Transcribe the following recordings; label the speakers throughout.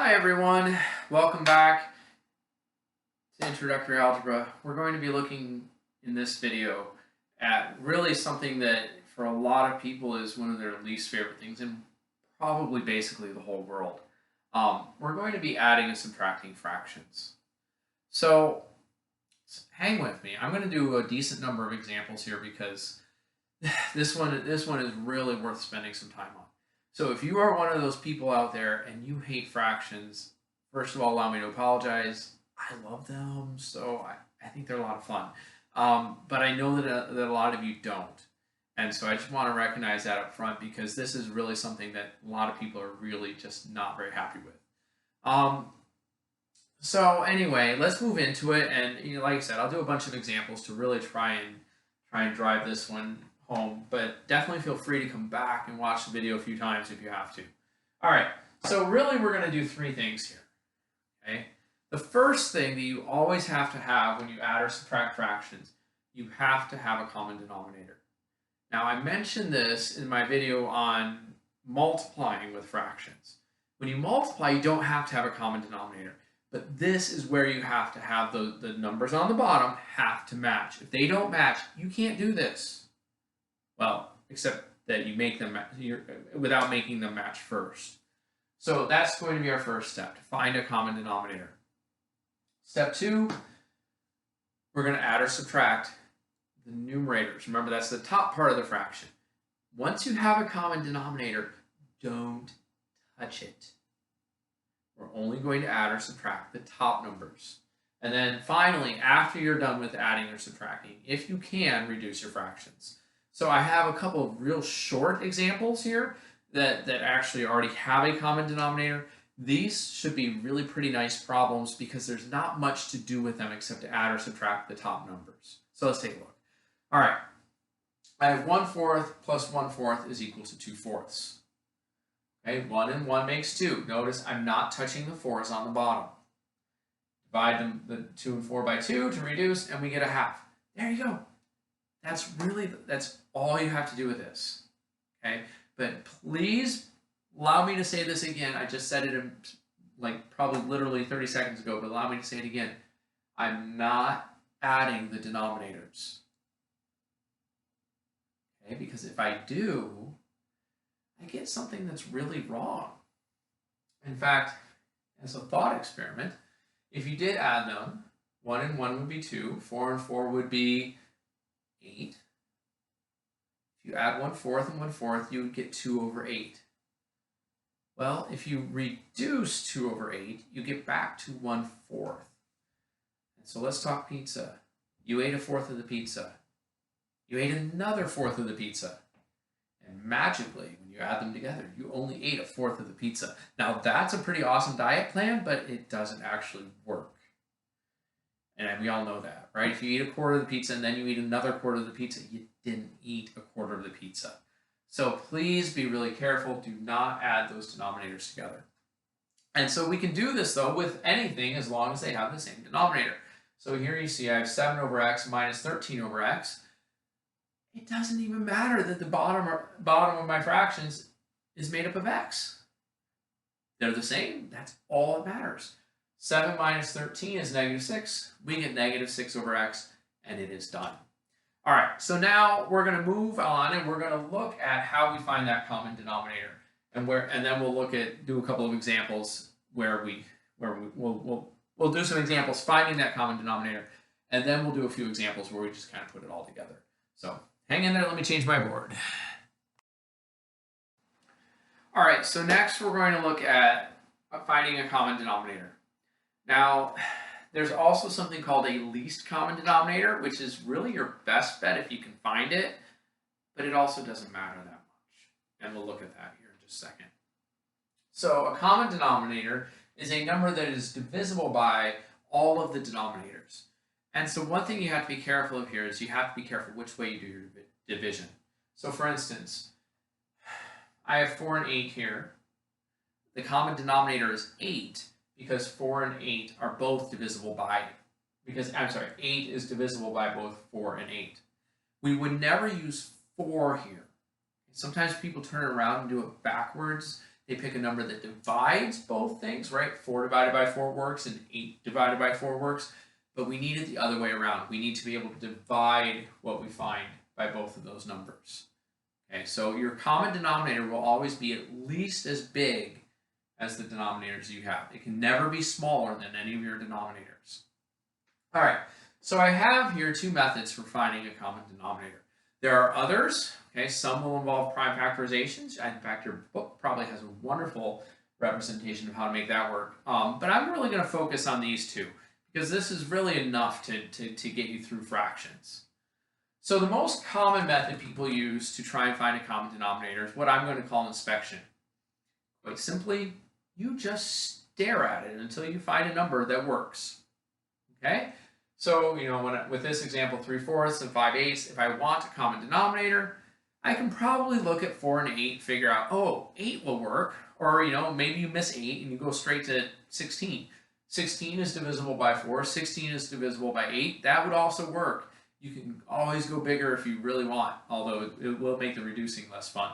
Speaker 1: Hi everyone, welcome back to Introductory Algebra. We're going to be looking in this video at really something that for a lot of people is one of their least favorite things in probably basically the whole world. We're going to be adding and subtracting fractions. So hang with me. I'm going to do a decent number of examples here because this one is really worth spending some time on. So if you are one of those people out there and you hate fractions, first of all, allow me to apologize. I love them, so I think they're a lot of fun. But I know that a lot of you don't. And so I just want to recognize that up front because this is really something that a lot of people are really just not very happy with. So anyway, let's move into it. And like I said, I'll do a bunch of examples to really try and drive this one home, but definitely feel free to come back and watch the video a few times if you have to. All right, so really we're going to do three things here. Okay, the first thing that you always have to have when you add or subtract fractions, you have to have a common denominator. Now I mentioned this in my video on multiplying with fractions. When you multiply, you don't have to have a common denominator, but this is where you have to have the numbers on the bottom have to match. If they don't match, you can't do this. Well, except that you make them without making them match first. So that's going to be our first step, to find a common denominator. Step two, we're going to add or subtract the numerators. Remember, that's the top part of the fraction. Once you have a common denominator, don't touch it. We're only going to add or subtract the top numbers. And then finally, after you're done with adding or subtracting, if you can, reduce your fractions. So I have a couple of real short examples here that actually already have a common denominator. These should be really pretty nice problems because there's not much to do with them except to add or subtract the top numbers. So let's take a look. All right, I have 1/4 plus 1/4 is equal to 2/4. Okay, 1 and 1 makes 2. Notice I'm not touching the 4's on the bottom. Divide the 2 and 4 by 2 to reduce, and we get a half. There you go. That's all you have to do with this, okay? But please allow me to say this again. I just said it in probably literally 30 seconds ago, but allow me to say it again. I'm not adding the denominators, okay? Because if I do, I get something that's really wrong. In fact, as a thought experiment, if you did add them, 1 and 1 would be 2, 4 and 4 would be 8. If you add 1/4 and 1/4, you would get 2/8. Well, if you reduce 2/8, you get back to 1/4. And so let's talk pizza. You ate 1/4 of the pizza. You ate another 1/4 of the pizza. And magically, when you add them together, you only ate 1/4 of the pizza. Now, that's a pretty awesome diet plan, but it doesn't actually work. And we all know that, right? If you eat 1/4 of the pizza and then you eat another 1/4 of the pizza, you didn't eat 1/4 of the pizza. So please be really careful. Do not add those denominators together. And so we can do this, though, with anything as long as they have the same denominator. So here you see I have 7/x minus 13/x. It doesn't even matter that the bottom of my fractions is made up of x. They're the same. That's all that matters. 7 minus 13 is -6. We get -6/x, and it is done. All right, so now we're going to move on, and we're going to look at how we find that common denominator, and then we'll do a couple of examples where we'll do some examples finding that common denominator, and then we'll do a few examples where we just kind of put it all together. So hang in there. Let me change my board. All right, so next we're going to look at finding a common denominator. Now, there's also something called a least common denominator, which is really your best bet if you can find it, but it also doesn't matter that much. And we'll look at that here in just a second. So a common denominator is a number that is divisible by all of the denominators. And so one thing you have to be careful of here is you have to be careful which way you do your division. So for instance, I have 4 and 8 here. The common denominator is 8. Because 4 and 8 are both divisible by, 8 is divisible by both 4 and 8. We would never use 4 here. Sometimes people turn it around and do it backwards They pick a number that divides both things, right? 4 divided by 4 works and 8 divided by 4 works. But we need it the other way around. We need to be able to divide what we find by both of those numbers. Okay, so your common denominator will always be at least as big as the denominators you have. It can never be smaller than any of your denominators. All right, so I have here two methods for finding a common denominator. There are others. Okay, some will involve prime factorizations. In fact, your book probably has a wonderful representation of how to make that work. But I'm really going to focus on these two because this is really enough to get you through fractions. So the most common method people use to try and find a common denominator is what I'm going to call inspection. Quite simply, you just stare at it until you find a number that works. Okay? So, with this example, 3/4 and 5/8, if I want a common denominator, I can probably look at 4 and 8, figure out, oh, 8 will work. Or, maybe you miss 8 and you go straight to 16. 16 is divisible by 4, 16 is divisible by 8. That would also work. You can always go bigger if you really want, although it will make the reducing less fun.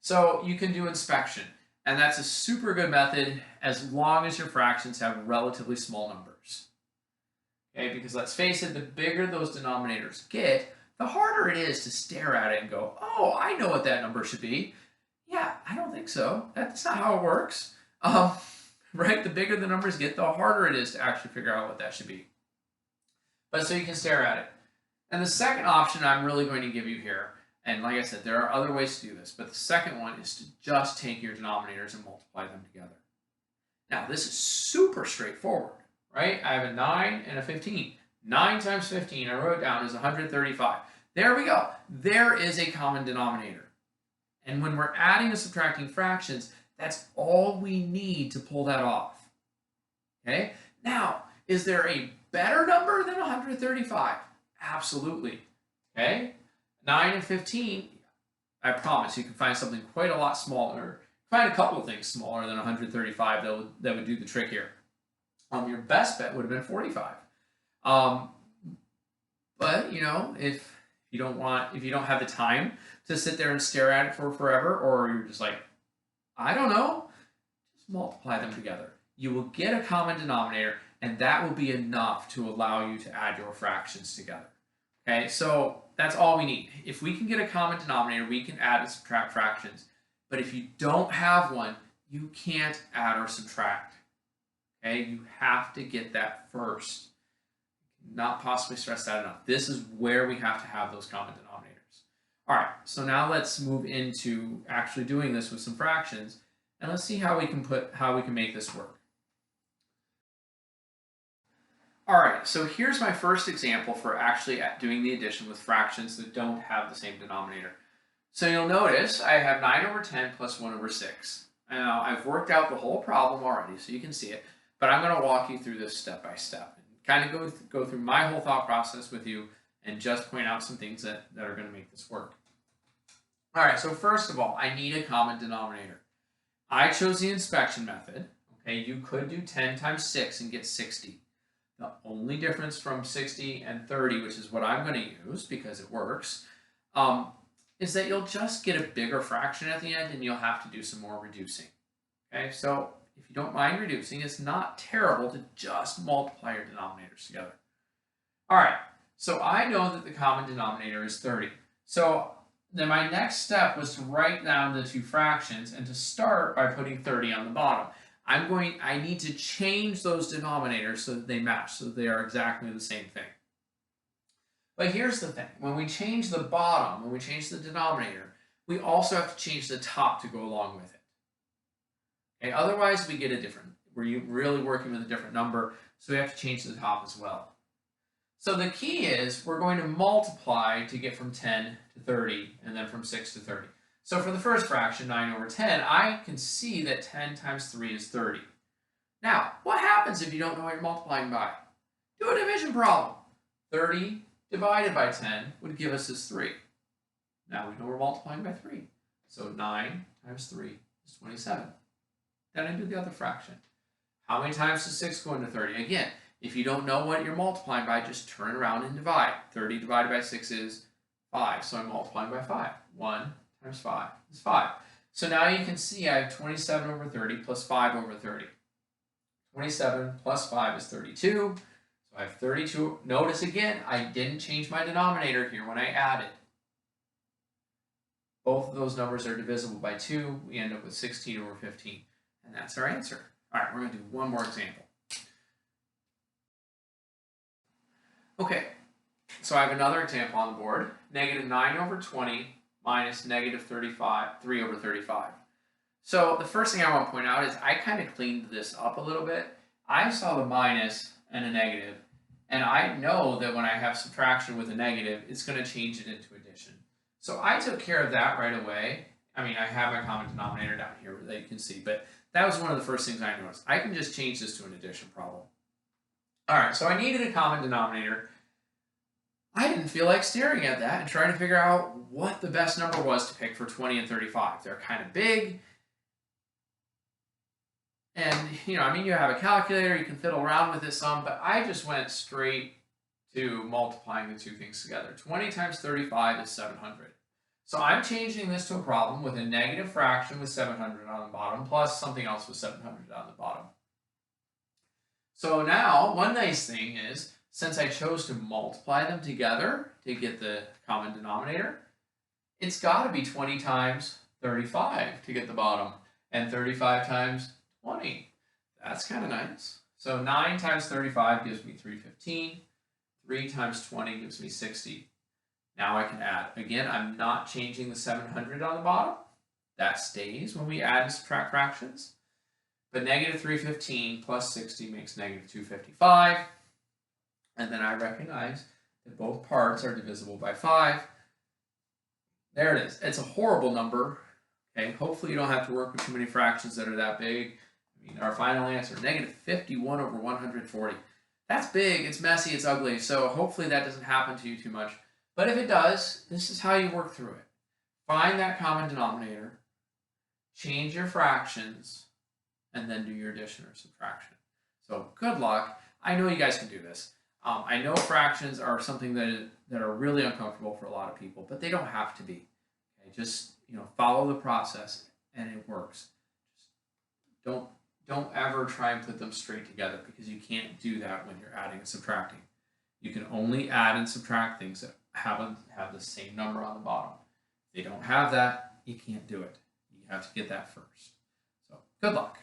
Speaker 1: So you can do inspection, and that's a super good method as long as your fractions have relatively small numbers. Okay, because let's face it, the bigger those denominators get, the harder it is to stare at it and go, oh, I know what that number should be. Yeah, I don't think so. That's not how it works. Right? The bigger the numbers get, the harder it is to actually figure out what that should be. But so you can stare at it. And the second option I'm really going to give you here, and like I said, there are other ways to do this, but the second one is to just take your denominators and multiply them together. Now, this is super straightforward, right? I have a 9 and a 15. 9 times 15, I wrote it down, is 135. There we go. There is a common denominator. And when we're adding and subtracting fractions, that's all we need to pull that off. Okay? Now, is there a better number than 135? Absolutely. Okay? 9 and 15, I promise you can find something quite a lot smaller. Find a couple of things smaller than 135 that would do the trick here. Your best bet would have been 45. But if you don't have the time to sit there and stare at it for forever, or you're just like, I don't know, just multiply them together. You will get a common denominator, and that will be enough to allow you to add your fractions together. Okay, so that's all we need. If we can get a common denominator, we can add and subtract fractions. But if you don't have one, you can't add or subtract. Okay, you have to get that first. Not possibly stress that enough. This is where we have to have those common denominators. All right, so now let's move into actually doing this with some fractions, and let's see how we can make this work. All right, so here's my first example for actually doing the addition with fractions that don't have the same denominator. So you'll notice I have 9 over 10 plus 1 over 6. Now, I've worked out the whole problem already, so you can see it, but I'm going to walk you through this step by step. Kind of go through my whole thought process with you and just point out some things that are going to make this work. All right, so first of all, I need a common denominator. I chose the inspection method. Okay, you could do 10 times 6 and get 60. The only difference from 60 and 30, which is what I'm going to use because it works, is that you'll just get a bigger fraction at the end and you'll have to do some more reducing. Okay, so if you don't mind reducing, it's not terrible to just multiply your denominators together. All right, so I know that the common denominator is 30. So then my next step was to write down the two fractions and to start by putting 30 on the bottom. I need to change those denominators so that they match, so that they are exactly the same thing. But here's the thing. When we change the bottom, when we change the denominator, we also have to change the top to go along with it. Okay, otherwise we get we're really working with a different number, so we have to change the top as well. So the key is we're going to multiply to get from 10 to 30 and then from 6 to 30. So for the first fraction, 9 over 10, I can see that 10 times 3 is 30. Now, what happens if you don't know what you're multiplying by? Do a division problem. 30 divided by 10 would give us this 3. Now we know we're multiplying by 3. So 9 times 3 is 27. Then I do the other fraction. How many times does 6 go into 30? Again, if you don't know what you're multiplying by, just turn around and divide. 30 divided by 6 is 5, so I'm multiplying by 5. 1 times 5 is 5. So now you can see I have 27 over 30 plus 5 over 30. 27 plus 5 is 32. So I have 32. Notice again, I didn't change my denominator here when I added. Both of those numbers are divisible by 2. We end up with 16 over 15. And that's our answer. All right, we're going to do one more example. Okay, so I have another example on the board. Negative 9 over 20 minus negative 3 over 35. So the first thing I want to point out is I kind of cleaned this up a little bit. I saw the minus and a negative, and I know that when I have subtraction with a negative, it's going to change it into addition. So I took care of that right away. I mean, I have my common denominator down here that you can see, but that was one of the first things I noticed. I can just change this to an addition problem. All right, so I needed a common denominator. I didn't feel like staring at that and trying to figure out what the best number was to pick for 20 and 35. They're kind of big. And, I mean, you have a calculator, you can fiddle around with it some, but I just went straight to multiplying the two things together. 20 times 35 is 700. So I'm changing this to a problem with a negative fraction with 700 on the bottom, plus something else with 700 on the bottom. So now, one nice thing is, since I chose to multiply them together to get the common denominator, it's got to be 20 times 35 to get the bottom, and 35 times 20. That's kind of nice. So 9 times 35 gives me 315. 3 times 20 gives me 60. Now I can add. Again, I'm not changing the 700 on the bottom. That stays when we add and subtract fractions. But negative 315 plus 60 makes negative 255. And then I recognize that both parts are divisible by 5. There it is. It's a horrible number. Okay, hopefully you don't have to work with too many fractions that are that big. I mean, our final answer, negative 51 over 140. That's big, it's messy, it's ugly, so hopefully that doesn't happen to you too much. But if it does, this is how you work through it. Find that common denominator, change your fractions, and then do your addition or subtraction. So good luck. I know you guys can do this. I know fractions are something that are really uncomfortable for a lot of people, but they don't have to be. Okay? Just follow the process, and it works. Just don't ever try and put them straight together, because you can't do that when you're adding and subtracting. You can only add and subtract things that have the same number on the bottom. If they don't have that, you can't do it. You have to get that first. So good luck.